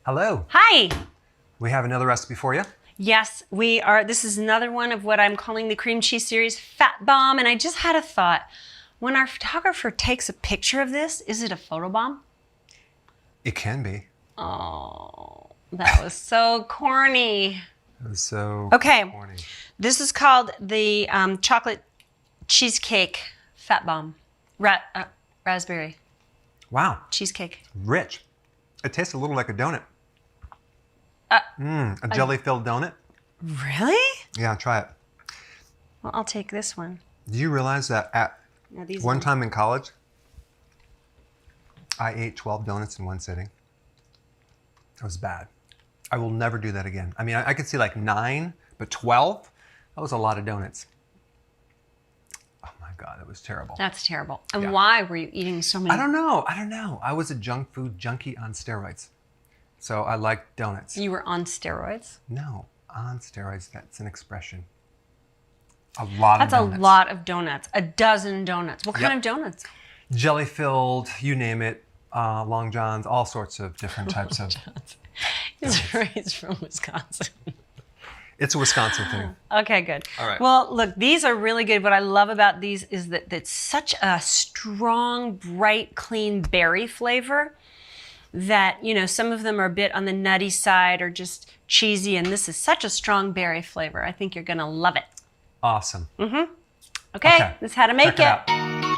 Hello. Hi. We have another recipe for you. Yes, we are. This is another one of what I'm calling the cream cheese series Fat Bomb. And I just had a thought. When our photographer takes a picture of this, is it a photo bomb? It can be. Oh, that was so corny. It was so corny. This is called the chocolate cheesecake Fat Bomb. Raspberry. Wow. Cheesecake. Rich. It tastes a little like a donut. A jelly-filled donut. Really? Yeah, try it. Well, I'll take this one. Do you realize that at one time in college, I ate 12 donuts in one sitting? It was bad. I will never do that again. I mean, I could see like 9, but 12? That was a lot of donuts. Oh my God, that was terrible. That's terrible. And why were you eating so many? I don't know. I was a junk food junkie on steroids. So I like donuts. You were on steroids? No, on steroids. That's an expression. A lot of donuts. That's a lot of donuts. A dozen donuts. What kind of donuts? Jelly-filled, you name it. Long Johns, all sorts of different types of donuts. He's from Wisconsin. It's a Wisconsin thing. Okay, good. All right. Well, look, these are really good. What I love about these is that it's such a strong, bright, clean berry flavor that, you know, some of them are a bit on the nutty side or just cheesy, and this is such a strong berry flavor. I think you're going to love it. Awesome. Okay, this is how to make Check it out.